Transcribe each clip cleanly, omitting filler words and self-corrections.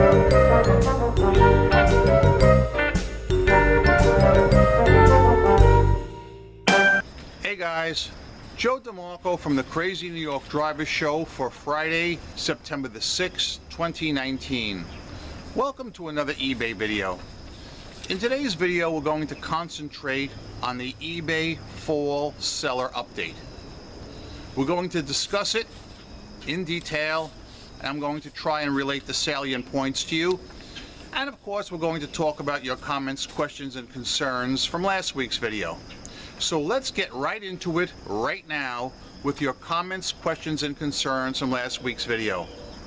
Hey guys, Joe DeMarco from the Crazy New York Driver Show for Friday, September the 6th, 2019. Welcome to another eBay video. In today's video, we're going to concentrate on the eBay Fall Seller Update. We're going to discuss it in detail, and I'm going to try and relate the salient points to you. And of course, we're going to talk about your comments, questions, and concerns from last week's video. So let's get right into it right now with your comments, questions, and concerns from last week's video.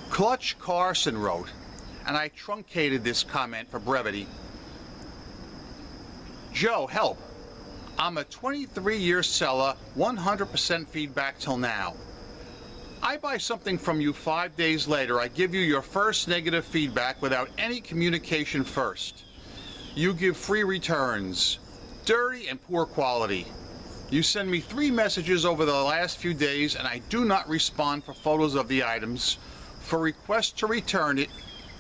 Clutch Carson wrote, and I truncated this comment for brevity. Joe, help. I'm a 23-year seller, 100% feedback till now. I buy something from you 5 days later. I give you your first negative feedback without any communication first. You give free returns. Dirty and poor quality. You send me 3 messages over the last few days and I do not respond for photos of the items, for requests to return it,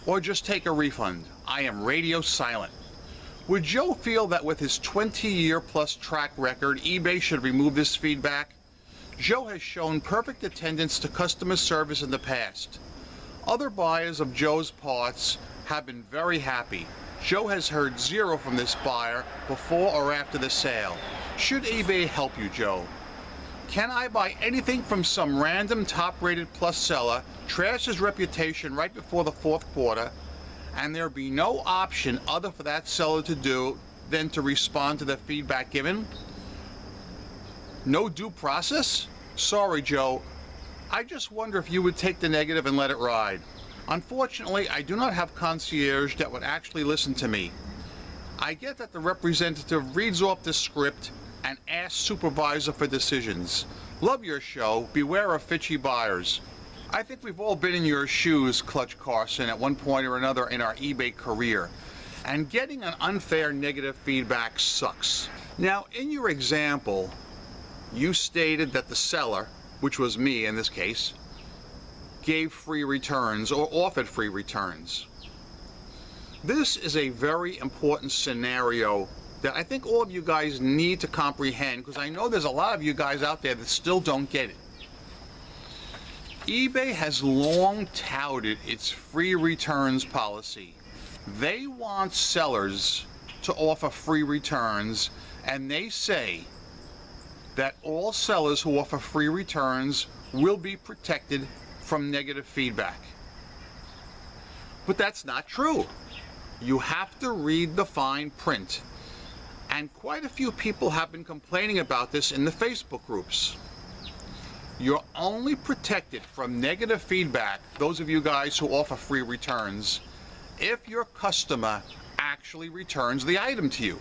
or just take a refund. I am radio silent. Would Joe feel that with his 20-year plus track record, eBay should remove this feedback? Joe has shown perfect attendance to customer service in the past. Other buyers of Joe's parts have been very happy. Joe has heard 0 from this buyer before or after the sale. Should eBay help you, Joe? Can I buy anything from some random top-rated plus seller, trash his reputation right before the 4th quarter, and there be no option other for that seller to do than to respond to the feedback given? No due process? Sorry, Joe. I just wonder if you would take the negative and let it ride. Unfortunately, I do not have concierge that would actually listen to me. I get that the representative reads off the script and asks supervisor for decisions. Love your show. Beware of fishy buyers. I think we've all been in your shoes, Clutch Carson, at one point or another in our eBay career. And getting an unfair negative feedback sucks. Now, in your example, you stated that the seller, which was me in this case, gave free returns or offered free returns. This is a very important scenario that I think all of you guys need to comprehend, because I know there's a lot of you guys out there that still don't get it. eBay has long touted its free returns policy. They want sellers to offer free returns, and they say that all sellers who offer free returns will be protected from negative feedback. But that's not true. You have to read the fine print. And quite a few people have been complaining about this in the Facebook groups. You're only protected from negative feedback, those of you guys who offer free returns, if your customer actually returns the item to you.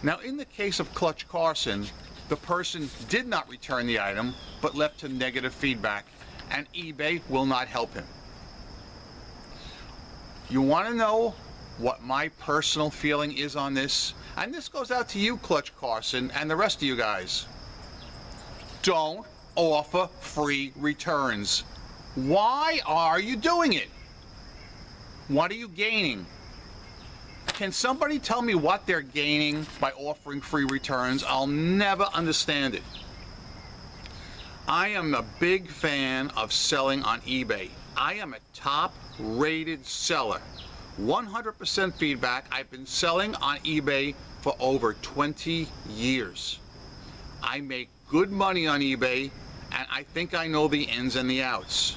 Now, in the case of Clutch Carson, the person did not return the item, but left him negative feedback, and eBay will not help him. You want to know what my personal feeling is on this? And this goes out to you, Clutch Carson, and the rest of you guys. Don't offer free returns. Why are you doing it? What are you gaining? Can somebody tell me what they're gaining by offering free returns? I'll never understand it. I am a big fan of selling on eBay. I am a top-rated seller. 100% feedback. I've been selling on eBay for over 20 years. I make good money on eBay, and I think I know the ins and the outs.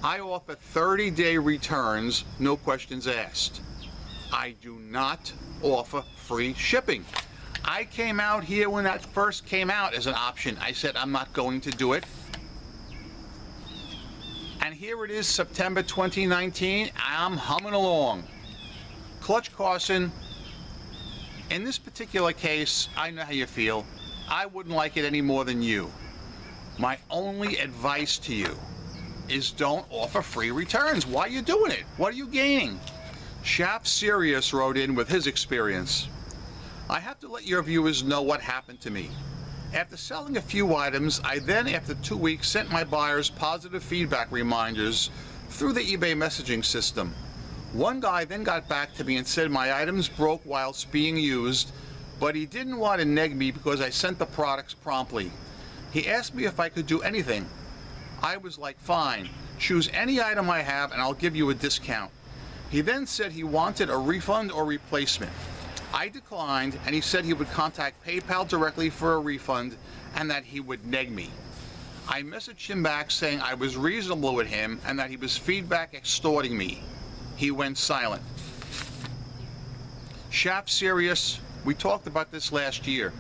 I offer 30-day returns, no questions asked. I do not offer free shipping. I came out here when that first came out as an option. I said I'm not going to do it. And here it is, September 2019. I'm humming along. Clutch Carson, in this particular case, I know how you feel. I wouldn't like it any more than you. My only advice to you is don't offer free returns. Why are you doing it? What are you gaining? Chap Sirius wrote in with his experience. I have to let your viewers know what happened to me. After selling a few items, I then, after 2 weeks, sent my buyers positive feedback reminders through the eBay messaging system. One guy then got back to me and said my items broke whilst being used, but he didn't want to neg me because I sent the products promptly. He asked me if I could do anything. I was like, fine, choose any item I have and I'll give you a discount. He then said he wanted a refund or replacement. I declined, and he said he would contact PayPal directly for a refund and that he would neg me. I messaged him back saying I was reasonable with him and that he was feedback extorting me. He went silent. Shop serious, we talked about this last year,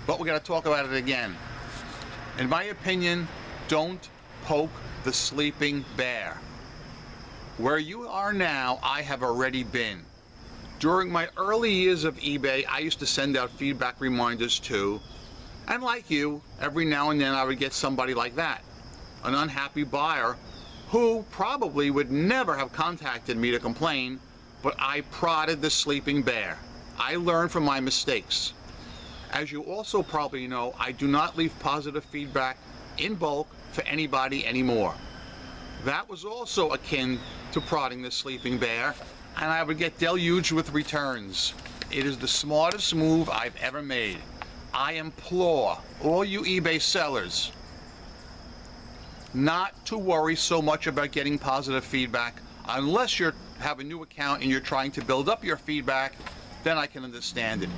but we're going to talk about it again. In my opinion, don't poke the sleeping bear. Where you are now, I have already been. During my early years of eBay, I used to send out feedback reminders too. And like you, every now and then I would get somebody like that, an unhappy buyer who probably would never have contacted me to complain, but I prodded the sleeping bear. I learned from my mistakes. As you also probably know, I do not leave positive feedback in bulk for anybody anymore. That was also akin to prodding the sleeping bear, and I would get deluged with returns. It is the smartest move I've ever made. I implore all you eBay sellers not to worry so much about getting positive feedback unless you have a new account and you're trying to build up your feedback, then I can understand it.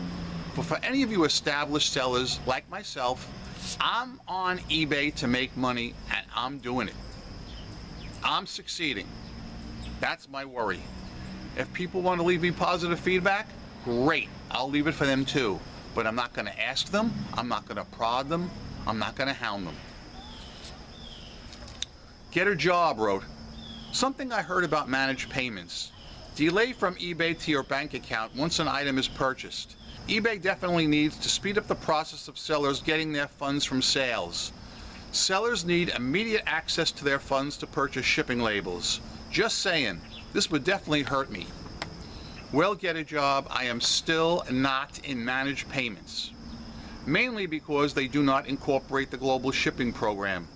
But for any of you established sellers like myself, I'm on eBay to make money and I'm doing it. I'm succeeding. That's my worry. If people want to leave me positive feedback, great, I'll leave it for them too. But I'm not going to ask them, I'm not going to prod them, I'm not going to hound them. Get a Job wrote, something I heard about managed payments. Delay from eBay to your bank account once an item is purchased. eBay definitely needs to speed up the process of sellers getting their funds from sales. Sellers need immediate access to their funds to purchase shipping labels. Just saying, this would definitely hurt me. Well, Get a Job, I am still not in managed payments, mainly because they do not incorporate the global shipping program.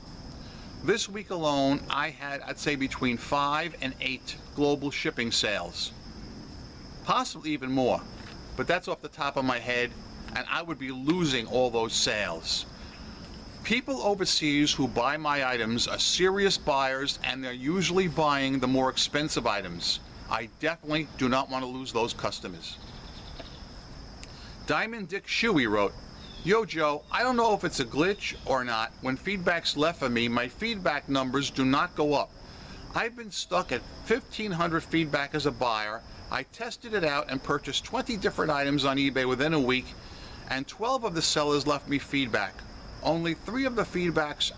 This week alone, I had, I'd say, between 5 and 8 global shipping sales, possibly even more, but that's off the top of my head, and I would be losing all those sales. People overseas who buy my items are serious buyers, and they're usually buying the more expensive items. I definitely do not want to lose those customers. Diamond Dick Shuey wrote, Yo Joe, I don't know if it's a glitch or not. When feedback's left for me, my feedback numbers do not go up. I've been stuck at 1,500 feedback as a buyer. I tested it out and purchased 20 different items on eBay within a week, and 12 of the sellers left me feedback. Only 3 of the feedbacks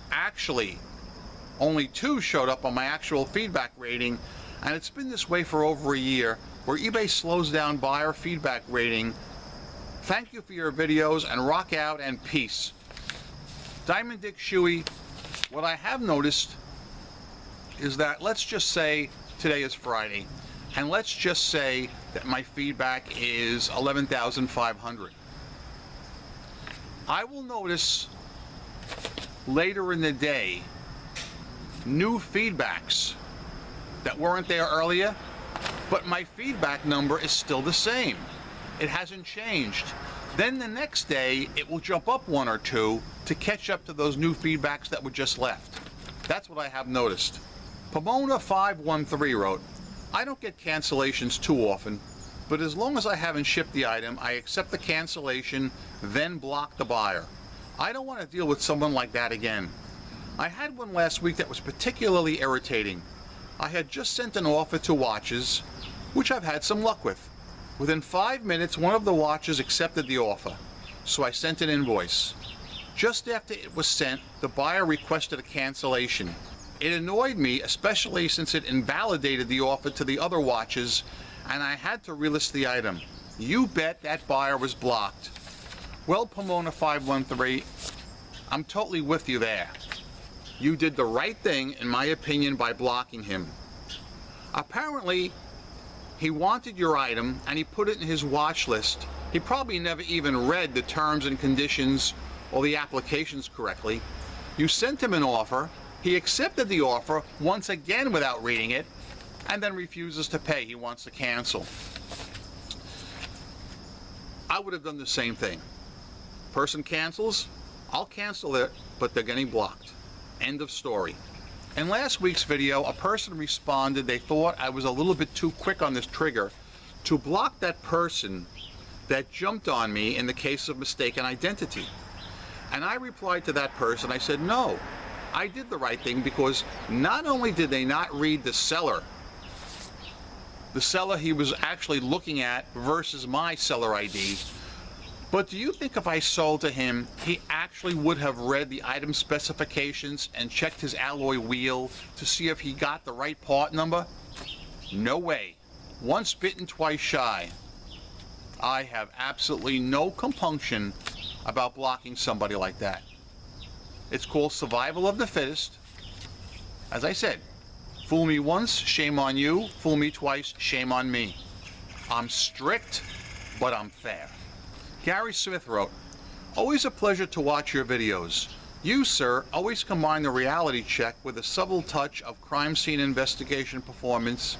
only 2 showed up on my actual feedback rating, and it's been this way for over a year, where eBay slows down buyer feedback rating. Thank you for your videos, and rock out and peace. Diamond Dick Shuey, what I have noticed is that, let's just say today is Friday, and let's just say that my feedback is 11,500. I will notice later in the day new feedbacks that weren't there earlier, but my feedback number is still the same. It hasn't changed. Then the next day it will jump up 1 or 2 to catch up to those new feedbacks that were just left. That's what I have noticed. Pomona 513 wrote, I don't get cancellations too often, but as long as I haven't shipped the item, I accept the cancellation, then block the buyer. I don't want to deal with someone like that again. I had one last week that was particularly irritating. I had just sent an offer to watches, which I've had some luck with. Within 5 minutes, one of the watches accepted the offer, so I sent an invoice. Just after it was sent, the buyer requested a cancellation. It annoyed me, especially since it invalidated the offer to the other watches, and I had to relist the item. You bet that buyer was blocked. Well, Pomona 513, I'm totally with you there. You did the right thing, in my opinion, by blocking him. Apparently, he wanted your item and he put it in his watch list. He probably never even read the terms and conditions or the applications correctly. You sent him an offer. He He accepted the offer once again without reading it, and then refuses to pay. He wants to cancel. I would have done the same thing. Person cancels, I'll cancel it, but they're getting blocked. End of story. In last week's video, a person responded they thought I was a little bit too quick on this trigger to block that person that jumped on me in the case of mistaken identity. And I replied to that person, I said, no, I did the right thing, because not only did they not read the seller he was actually looking at versus my seller ID, but do you think if I sold to him, he actually would have read the item specifications and checked his alloy wheel to see if he got the right part number? No way. Once bitten, twice shy. I have absolutely no compunction about blocking somebody like that. It's called survival of the fittest. As I said, fool me once, shame on you. Fool me twice, shame on me. I'm strict, but I'm fair. Gary Smith wrote, always a pleasure to watch your videos. You, sir, always combine the reality check with a subtle touch of crime scene investigation performance,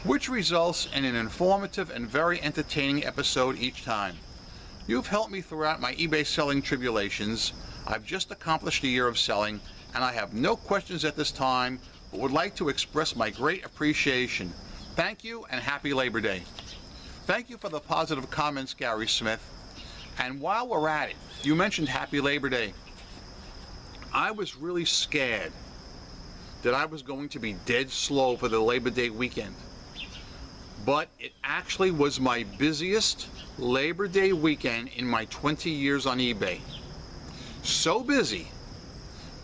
which results in an informative and very entertaining episode each time. You've helped me throughout my eBay selling tribulations. I've just accomplished a year of selling, and I have no questions at this time, but would like to express my great appreciation. Thank you, and happy Labor Day. Thank you for the positive comments, Gary Smith. And while we're at it, you mentioned happy Labor Day. I was really scared that I was going to be dead slow for the Labor Day weekend. But it actually was my busiest Labor Day weekend in my 20 years on eBay. So busy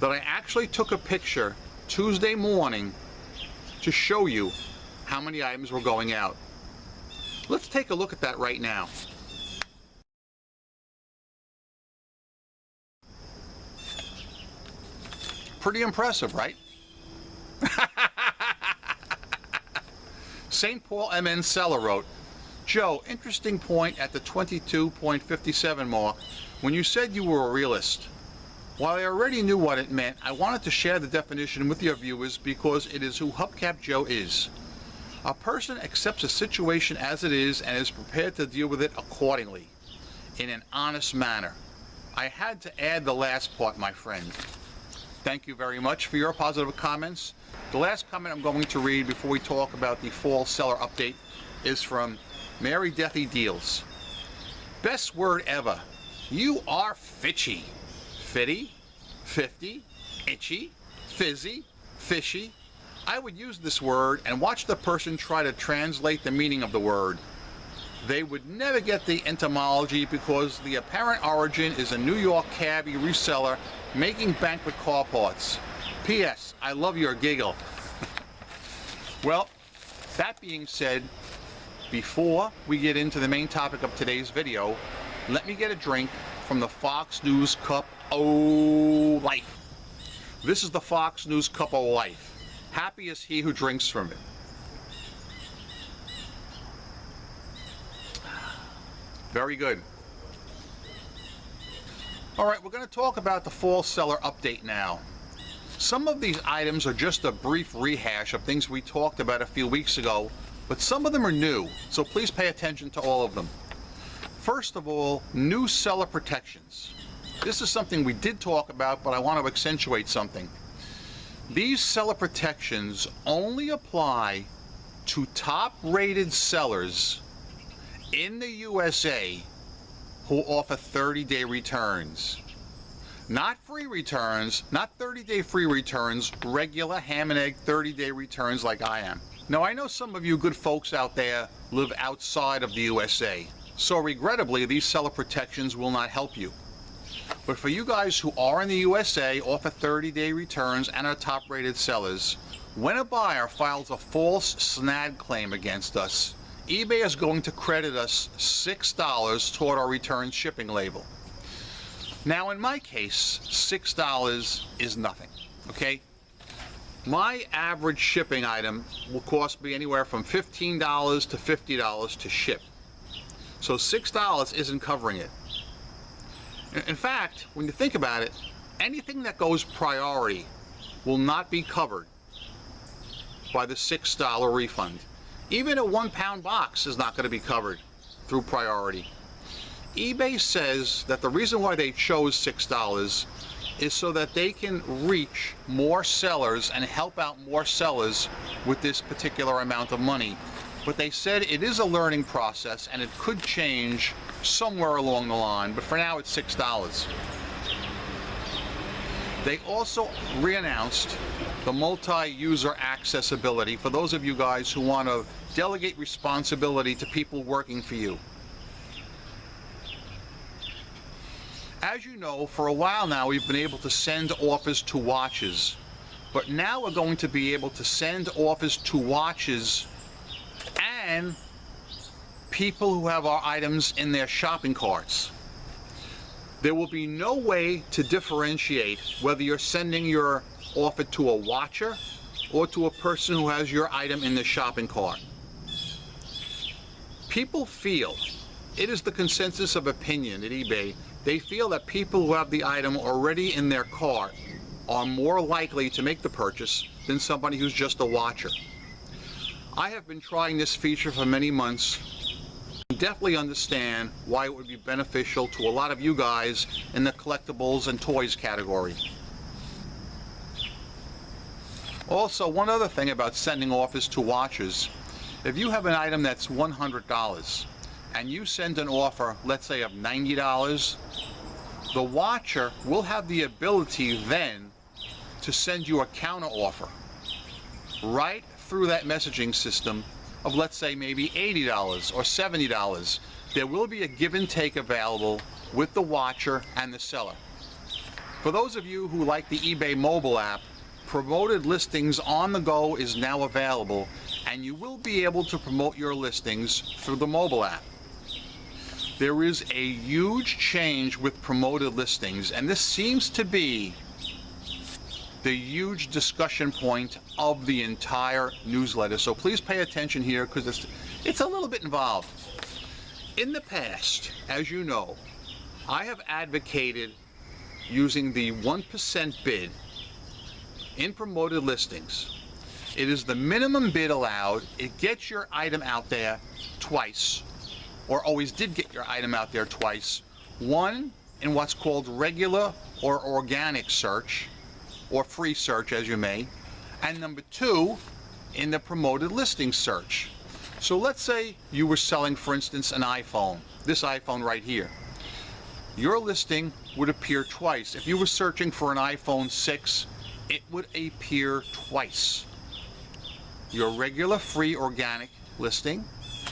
that I actually took a picture Tuesday morning to show you how many items were going out. Let's take a look at that right now. Pretty impressive, right? St. Paul MN Seller wrote, Joe, interesting point at the 22.57 mark when you said you were a realist. While I already knew what it meant, I wanted to share the definition with your viewers because it is who Hubcap Joe is. A person accepts a situation as it is and is prepared to deal with it accordingly, in an honest manner. I had to add the last part, my friend. Thank you very much for your positive comments. The last comment I'm going to read before we talk about the fall seller update is from Mary Deathy Deals. Best word ever. You are fitchy. Fitty, 50, itchy, fizzy, fishy. I would use this word and watch the person try to translate the meaning of the word. They would never get the etymology because the apparent origin is a New York cabbie reseller making bank with car parts. P.S. I love your giggle. Well, that being said, before we get into the main topic of today's video, let me get a drink from the Fox News Cup O' Life. This is the Fox News Cup O' Life. Happy is he who drinks from it. Very good. All right, we're going to talk about the fall seller update now. Some of these items are just a brief rehash of things we talked about a few weeks ago, but some of them are new, so please pay attention to all of them. First of all, new seller protections. This is something we did talk about, but I want to accentuate something. These seller protections only apply to top-rated sellers in the USA who offer 30-day returns. Not free returns, not 30-day free returns, regular ham and egg 30-day returns like I am. Now, I know some of you good folks out there live outside of the USA, so regrettably, these seller protections will not help you. But for you guys who are in the USA, offer 30-day returns, and are top-rated sellers, when a buyer files a false snag claim against us, eBay is going to credit us $6 toward our return shipping label. Now, in my case, $6 is nothing, okay? My average shipping item will cost me anywhere from $15 to $50 to ship. So $6 isn't covering it. In fact, when you think about it, anything that goes priority will not be covered by the $6 refund. Even a 1-pound box is not going to be covered through priority. eBay says that the reason why they chose $6 is so that they can reach more sellers and help out more sellers with this particular amount of money. But they said it is a learning process and it could change somewhere along the line, but for now it's $6. They also re-announced the multi-user accessibility for those of you guys who want to delegate responsibility to people working for you. As you know, for a while now we've been able to send offers to watches, but now we're going to be able to send offers to watches and people who have our items in their shopping carts. There will be no way to differentiate whether you're sending your offer to a watcher or to a person who has your item in the shopping cart. People feel, it is the consensus of opinion at eBay, they feel that people who have the item already in their cart are more likely to make the purchase than somebody who's just a watcher. I have been trying this feature for many months. I definitely understand why it would be beneficial to a lot of you guys in the collectibles and toys category. Also, one other thing about sending offers to watchers, if you have an item that's $100 and you send an offer, let's say of $90, the watcher will have the ability then to send you a counter offer right through that messaging system of, let's say, maybe $80 or $70. There will be a give and take available with the watcher and the seller. For those of you who like the eBay mobile app, promoted listings on the go is now available, and you will be able to promote your listings through the mobile app. There is a huge change with promoted listings, and this seems to be the huge discussion point of the entire newsletter. So please pay attention here because it's a little bit involved. In the past, as you know, I have advocated using the 1% bid in promoted listings. It is the minimum bid allowed. It gets your item out there twice, or always did get your item out there twice. One in what's called regular or organic search, or free search as you may, and number two in the promoted listing search. So let's say you were selling, for instance, an iPhone, this iPhone right here. Your listing would appear twice. If you were searching for an iPhone 6, it would appear twice. Your regular free organic listing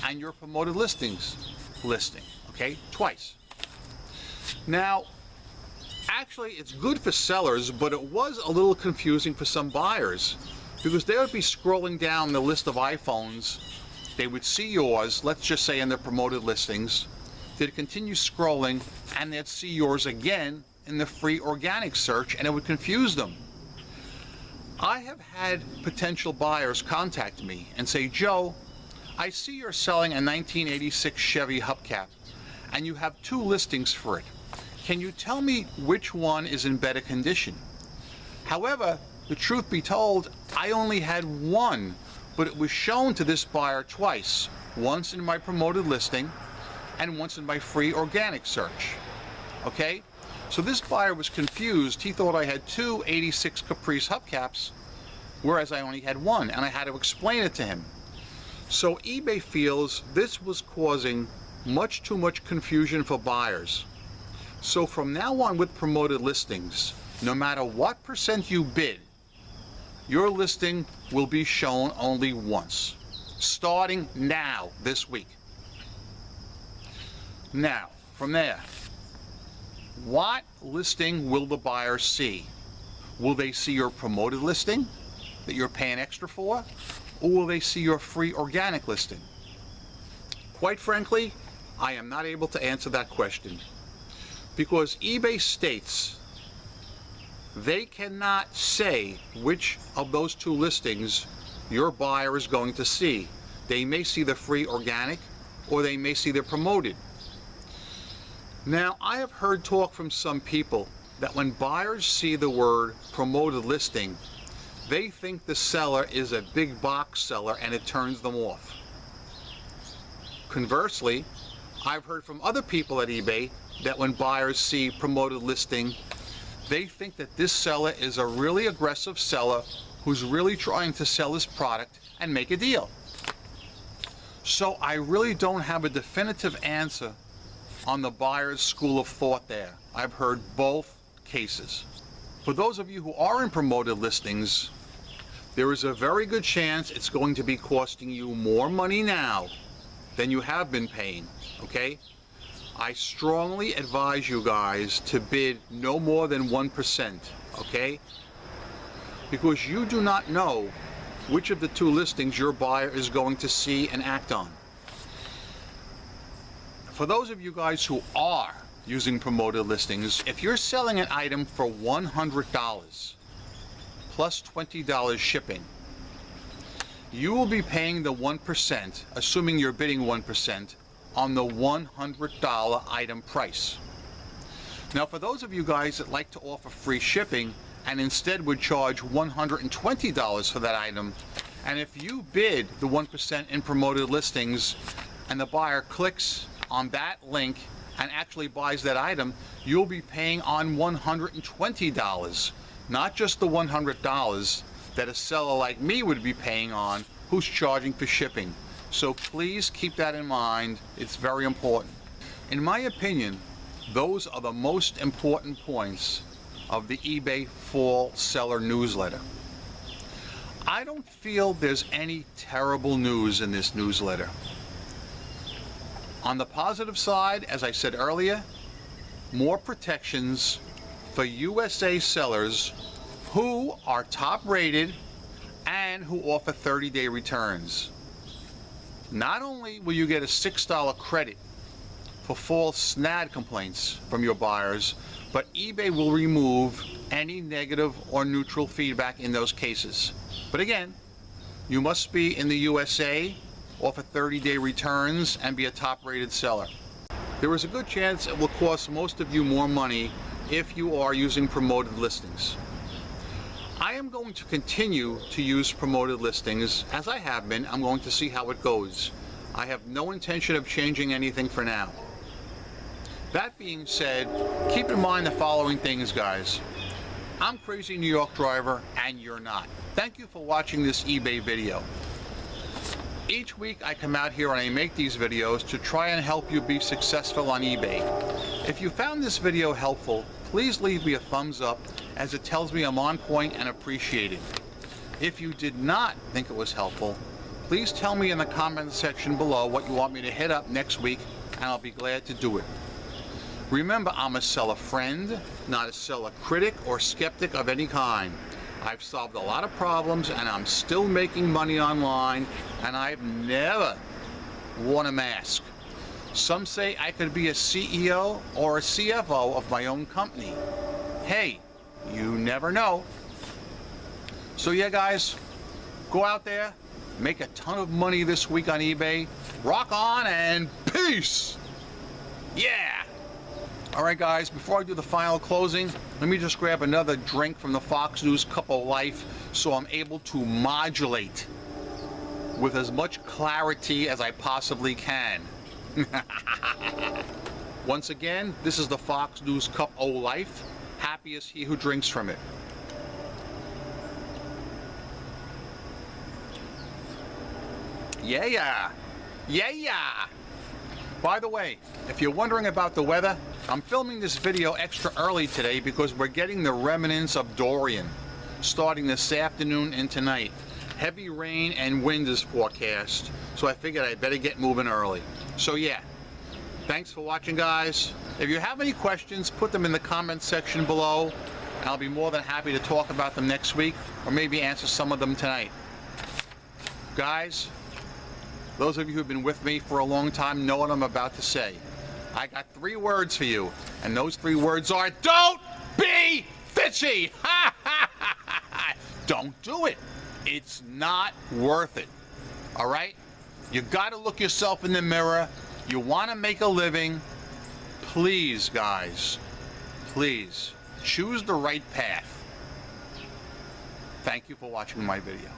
and your promoted listings listing, okay, twice. Now, actually, it's good for sellers, but it was a little confusing for some buyers because they would be scrolling down the list of iPhones. They would see yours, let's just say in the promoted listings. They'd continue scrolling and they'd see yours again in the free organic search, and it would confuse them. I have had potential buyers contact me and say, Joe, I see you're selling a 1986 Chevy hubcap and you have two listings for it. Can you tell me which one is in better condition? However, the truth be told, I only had one, but it was shown to this buyer twice, once in my promoted listing and once in my free organic search. Okay? So this buyer was confused. He thought I had two 86 Caprice hubcaps, whereas I only had one, and I had to explain it to him. So eBay feels this was causing much too much confusion for buyers. So from now on with promoted listings, no matter what percent you bid, your listing will be shown only once, starting now, this week. Now, from there, what listing will the buyer see? Will they see your promoted listing that you're paying extra for, or will they see your free organic listing? Quite frankly, I am not able to answer that question because eBay states they cannot say which of those two listings your buyer is going to see. They may see the free organic or they may see the promoted. Now, I have heard talk from some people that when buyers see the word promoted listing, they think the seller is a big box seller and it turns them off. Conversely, I've heard from other people at eBay that when buyers see promoted listing, they think that this seller is a really aggressive seller who's really trying to sell his product and make a deal. So I really don't have a definitive answer on the buyer's school of thought there. I've heard both cases. For those of you who are in promoted listings, there is a very good chance it's going to be costing you more money now than you have been paying, okay? I strongly advise you guys to bid no more than 1%, okay? Because you do not know which of the two listings your buyer is going to see and act on. For those of you guys who are using promoted listings, if you're selling an item for $100 plus $20 shipping, you will be paying the 1%, assuming you're bidding 1%, on the $100 item price. Now, for those of you guys that like to offer free shipping and instead would charge $120 for that item, and if you bid the 1% in promoted listings and the buyer clicks on that link and actually buys that item, you'll be paying on $120, not just the $100 that a seller like me would be paying on who's charging for shipping. So please keep that in mind. It's very important. In my opinion, those are the most important points of the eBay Fall Seller Newsletter. I don't feel there's any terrible news in this newsletter. On the positive side, as I said earlier, more protections for USA sellers who are top rated and who offer 30-day returns. Not only will you get a $6 credit for false SNAD complaints from your buyers, but eBay will remove any negative or neutral feedback in those cases. But again, you must be in the USA, offer 30-day returns, and be a top-rated seller. There is a good chance it will cost most of you more money if you are using promoted listings. I am going to continue to use promoted listings as I have been. I'm going to see how it goes. I have no intention of changing anything for now. That being said, keep in mind the following things, guys. I'm Crazy New York Driver, and you're not. Thank you for watching this eBay video. Each week I come out here and I make these videos to try and help you be successful on eBay. If you found this video helpful, please leave me a thumbs up, as it tells me I'm on point and appreciated. If you did not think it was helpful, please tell me in the comments section below what you want me to hit up next week, and I'll be glad to do it. Remember, I'm a seller friend, not a seller critic or skeptic of any kind. I've solved a lot of problems and I'm still making money online, and I've never worn a mask. Some say I could be a CEO or a CFO of my own company. Hey, you never know. So yeah, guys, go out there, make a ton of money this week on eBay. Rock on and peace! Yeah! Alright guys, before I do the final closing, let me just grab another drink from the Fox News Cup of Life so I'm able to modulate with as much clarity as I possibly can. Once again, this is the Fox News Cup of Life. Happy is he who drinks from it. Yeah, yeah. Yeah, yeah. By the way, if you're wondering about the weather, I'm filming this video extra early today because we're getting the remnants of Dorian starting this afternoon and tonight. Heavy rain and wind is forecast, so I figured I'd better get moving early. So yeah, thanks for watching, guys. If you have any questions, put them in the comments section below, and I'll be more than happy to talk about them next week, or maybe answer some of them tonight. Guys, those of you who've been with me for a long time know what I'm about to say. I got 3 words for you, and those 3 words are: don't be fishy! Don't do it. It's not worth it. All right? You got to look yourself in the mirror. You want to make a living. Please, guys, please choose the right path. Thank you for watching my video.